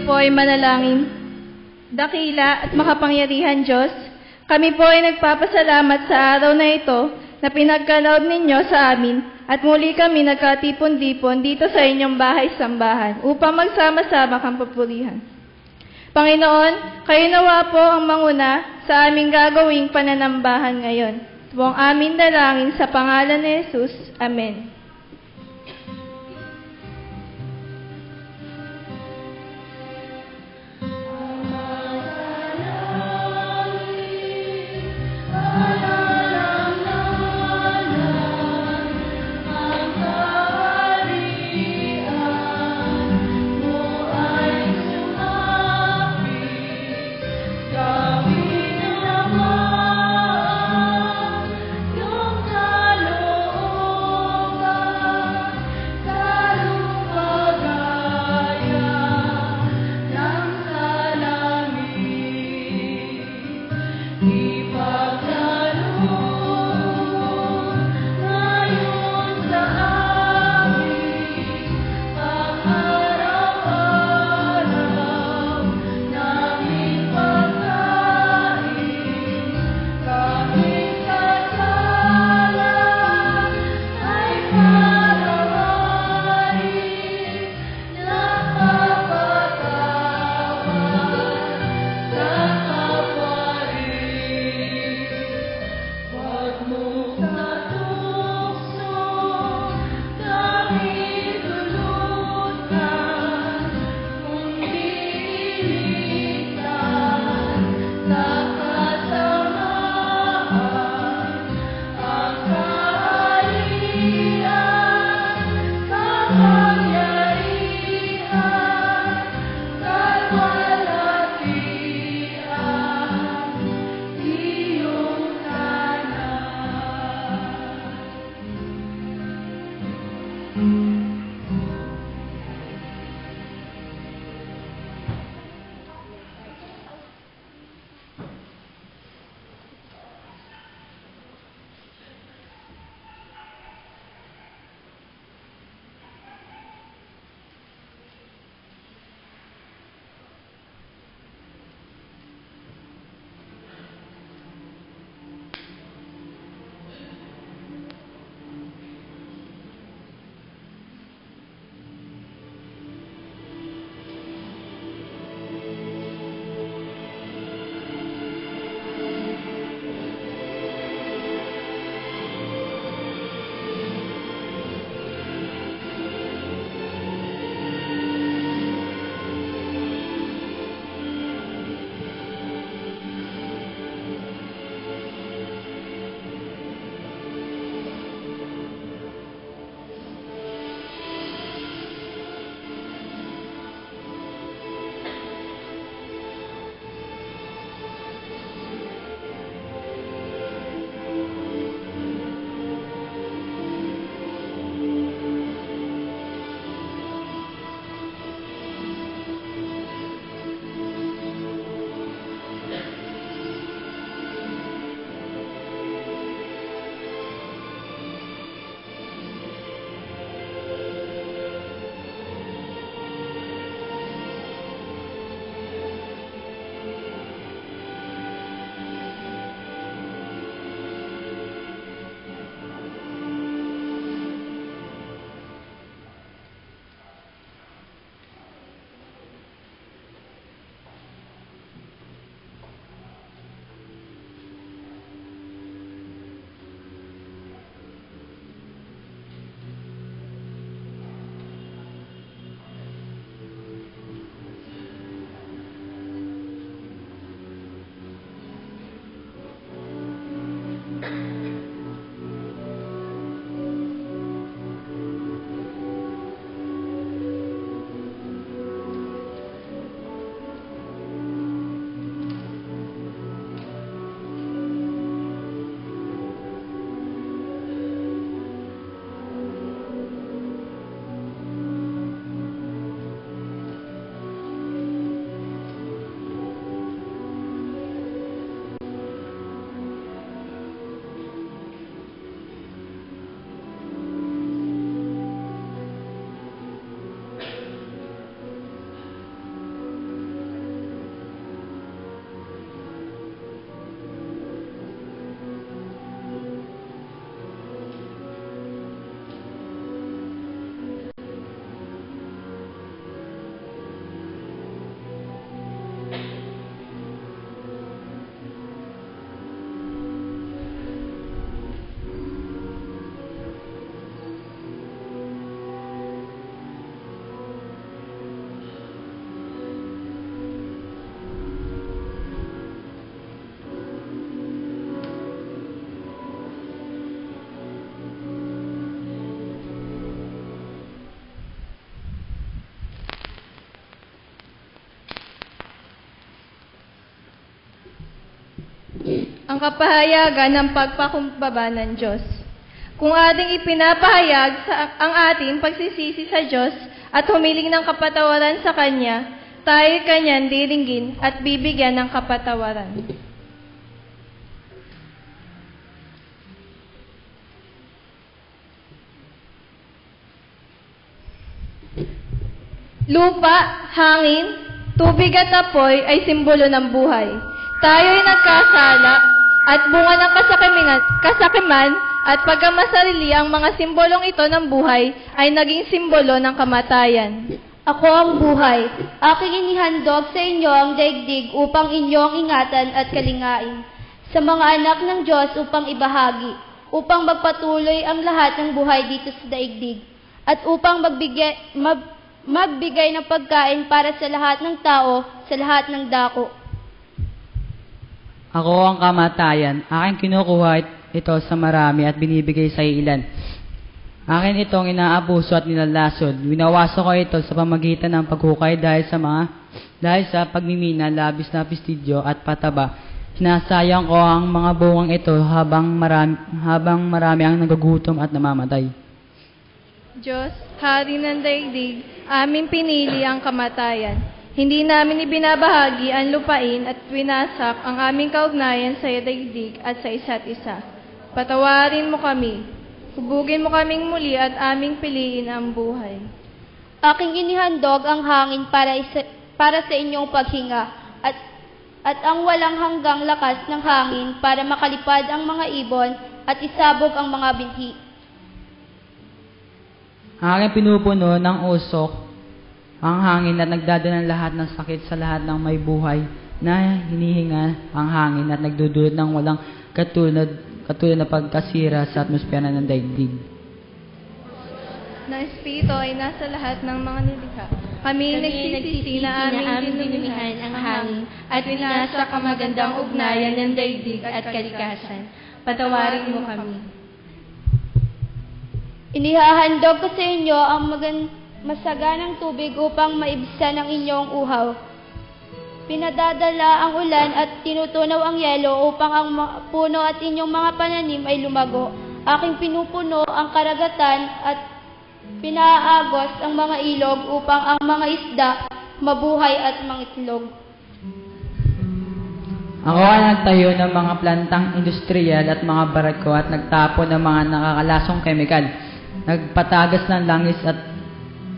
po ay manalangin. Dakila at makapangyarihan Diyos, kami po ay nagpapasalamat sa araw na ito na pinagkaloob ninyo sa amin at muli kami nagkatipon-dipon dito sa inyong bahay-sambahan upang magsama-sama kang papurihan. Panginoon, kayo nawa po ang manguna sa aming gagawing pananambahan ngayon. Ito po ang aming dalangin sa pangalan ni Jesus. Amen. Yung kalooban ang kapahayagan ng pagpakumbaba ng Diyos. Kung ating ipinapahayag ang ating pagsisisi sa Diyos at humiling ng kapatawaran sa Kanya, tayo Kanyang diringgin at bibigyan ng kapatawaran. Lupa, hangin, tubig at apoy ay simbolo ng buhay. Tayo'y nagkasala at bunga ng kasakiman at pagkamasarili ang mga simbolong ito ng buhay ay naging simbolo ng kamatayan. Ako ang buhay. Aking inihandog sa inyo ang daigdig upang inyong ingatan at kalingain. Sa mga anak ng Diyos upang ibahagi, upang magpatuloy ang lahat ng buhay dito sa daigdig, at upang magbigay ng pagkain para sa lahat ng tao, sa lahat ng dako. Ako ang kamatayan. Aking kinukuha ito sa marami at binibigay sa ilan. Akin itong inaabuso at nilalasod. Winawaso ko ito sa pamagitan ng paghukay dahil sa pagmimina, labis na pistidyo at pataba. Sinasayang ko ang mga bungang ito habang marami ang nagugutom at namamatay. Diyos, Hari ng daigdig, aming pinili ang kamatayan. Hindi namin ibinabahagi ang lupain at winasak ang aming kaugnayan sa daigdig at sa isa't isa. Patawarin mo kami. Hubugin mo kaming muli at aming piliin ang buhay. Aking inihandog ang hangin para sa inyong paghinga at ang walang hanggang lakas ng hangin para makalipad ang mga ibon at isabog ang mga binhi. Aking pinupuno ng usok ang hangin at nagdadala ng lahat ng sakit sa lahat ng may buhay na hinihinga ang hangin at nagdudulot ng walang katulad na pagkasira sa atmosfera ng daigdig. Na Espiritu ay nasa lahat ng mga nilikha. Kami nagsisisi na aming dinumihan ang hangin at winasak ang magandang ugnayan ng daigdig at kalikasan. Patawarin mo kami. Inihahandog ko sa inyo ang masaganang tubig upang maibsan ang inyong uhaw. Pinadadala ang ulan at tinutunaw ang yelo upang ang puno at inyong mga pananim ay lumago. Aking pinupuno ang karagatan at pinaagos ang mga ilog upang ang mga isda mabuhay at mangitlog. Ako ang nagtayo ng mga plantang industrial at mga barako at nagtapon ng mga nakakalasong kemikal. Nagpatagas ng langis at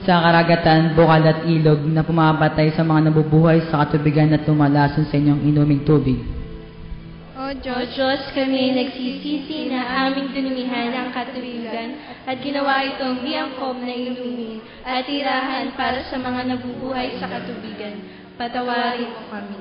sa karagatan, bukal at ilog na pumabatay sa mga nabubuhay sa katubigan at lumalason sa inyong inuming tubig. O Diyos, kami nagsisisi na aming dinumihan ang katubigan at ginawa itong biyangkob na inumin at tirahan para sa mga nabubuhay sa katubigan. Patawarin mo kami.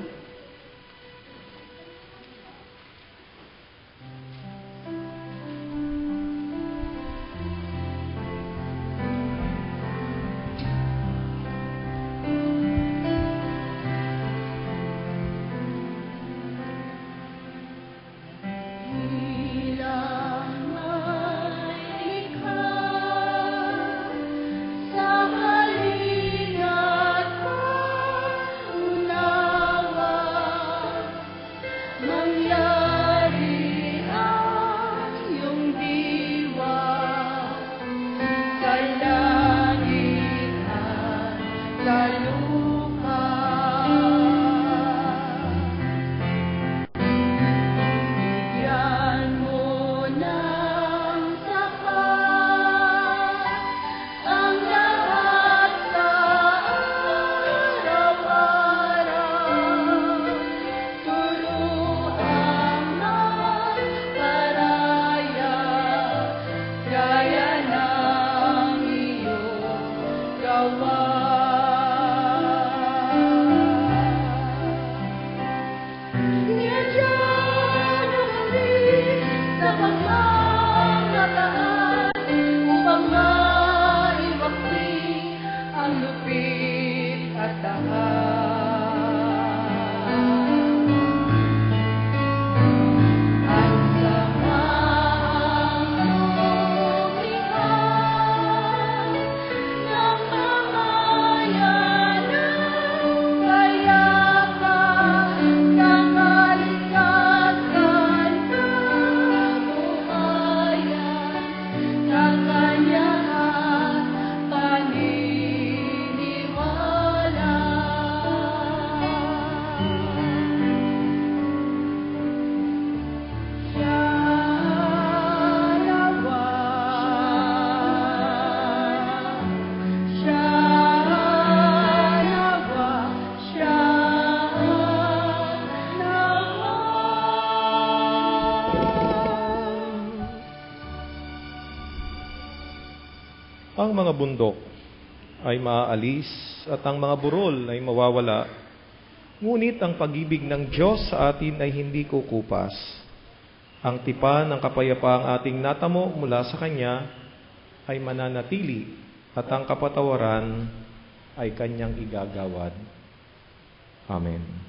Sa halina't unaway ang mga bundok ay maaalis at ang mga burol ay mawawala. Ngunit ang pag-ibig ng Diyos sa atin ay hindi kukupas. Ang tipan ng kapayapaang ating natamo mula sa Kanya ay mananatili at ang kapatawaran ay Kanyang igagawad. Amen.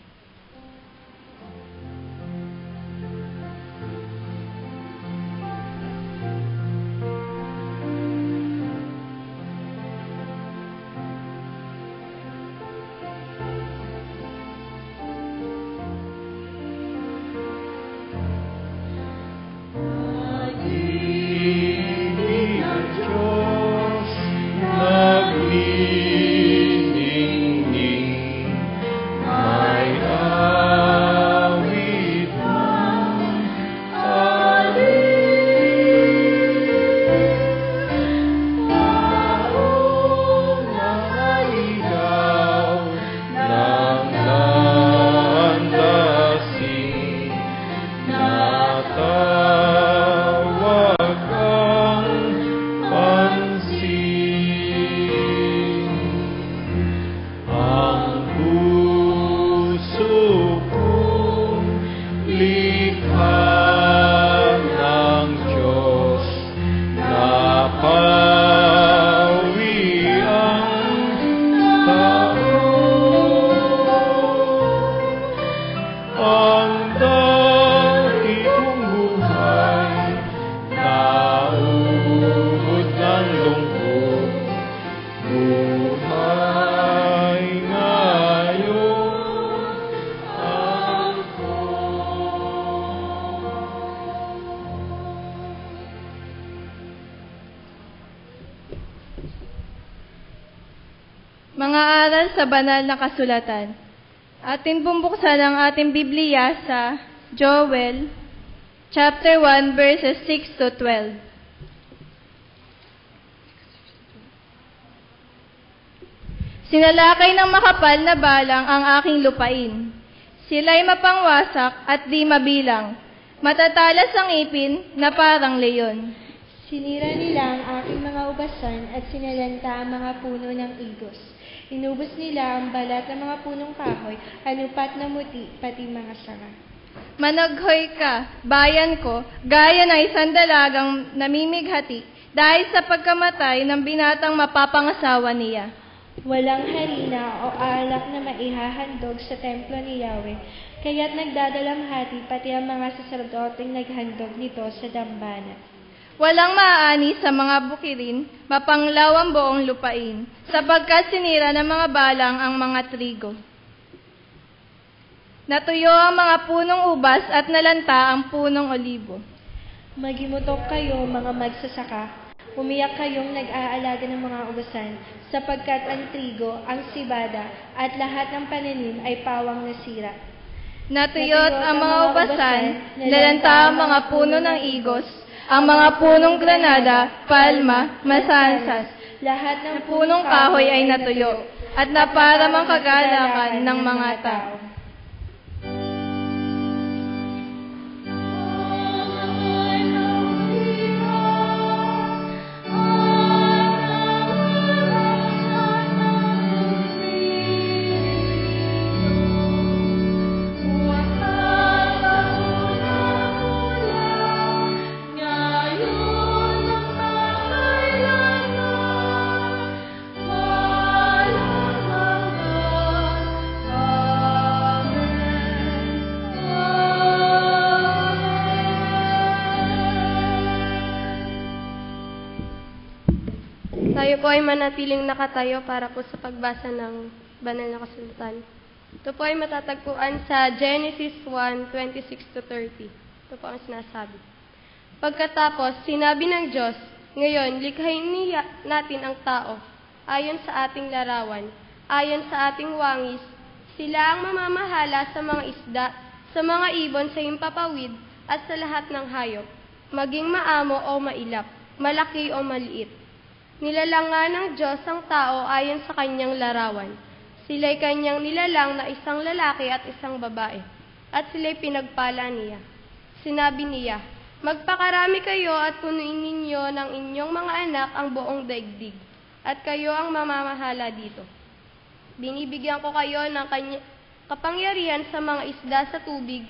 Mga aral sa banal na kasulatan. Atin bumbuksan ang ating Biblia sa Joel, chapter 1, verses 6 to 12. Sinalakay ng makapal na balang ang aking lupain. Sila'y mapangwasak at di mabilang. Matatalas ang ipin na parang leon. Sinira nila ang aking mga ubasan at sinalanta ang mga puno ng igos. Inubos nila ang balat ng mga punong kahoy, anupat na muti, pati mga sanga. Managhoy ka, bayan ko, gaya ng isang dalagang namimighati dahil sa pagkamatay ng binatang mapapangasawa niya. Walang harina o alak na maihahandog sa templo ni Yahweh, kaya't nagdadalamhati pati ang mga saserdoteng naghandog nito sa dambana. Walang maaani sa mga bukirin, mapanglaw ang buong lupain, sapagkat sinira ng mga balang ang mga trigo. Natuyo ang mga punong ubas at nalanta ang punong olibo. Magimutok kayo, mga magsasaka. Umiyak kayong nag-aalaga ng mga ubasan, sapagkat ang trigo, ang sibada, at lahat ng pananim ay pawang nasira. Natuyot ang mga ubasan, nalanta ang mga puno ng igos, ang mga punong granada, palma, masansas. Lahat ng punong kahoy ay natuyo, at naparamang kagalakan ng mga tao. Tayo po ay manatiling nakatayo para po sa pagbasa ng banal na kasulatan. Ito po ay matatagpuan sa Genesis 1:26-30. Ito po ang sinasabi. Pagkatapos, sinabi ng Diyos, ngayon, likhain natin ang tao, ayon sa ating larawan, ayon sa ating wangis. Sila ang mamamahala sa mga isda, sa mga ibon sa himpapawid, at sa lahat ng hayop, maging maamo o mailap, malaki o maliit. Nilalangan ng Diyos ang tao ayon sa kanyang larawan. Sila'y kanyang nilalang na isang lalaki at isang babae, at sila'y pinagpala niya. Sinabi niya, Magpakarami kayo at punuin ninyo ng inyong mga anak ang buong daigdig, at kayo ang mamamahala dito. Binibigyan ko kayo ng kapangyarihan sa mga isda sa tubig,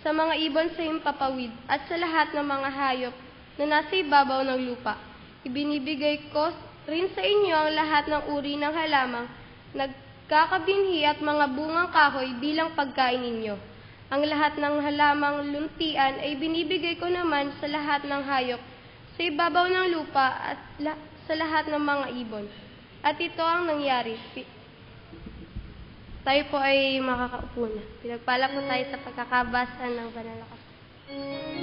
sa mga ibon sa himpapawid, at sa lahat ng mga hayop na nasa ibabaw ng lupa. Ibinibigay ko rin sa inyo ang lahat ng uri ng halamang nagkakabinhi at mga bungang kahoy bilang pagkain ninyo. Ang lahat ng halamang luntian ay binibigay ko naman sa lahat ng hayop sa ibabaw ng lupa at sa lahat ng mga ibon. At ito ang nangyari. Tayo po ay makakaupo na. Pinagpala po tayo sa pagkakabasa ng banal na kasulatan.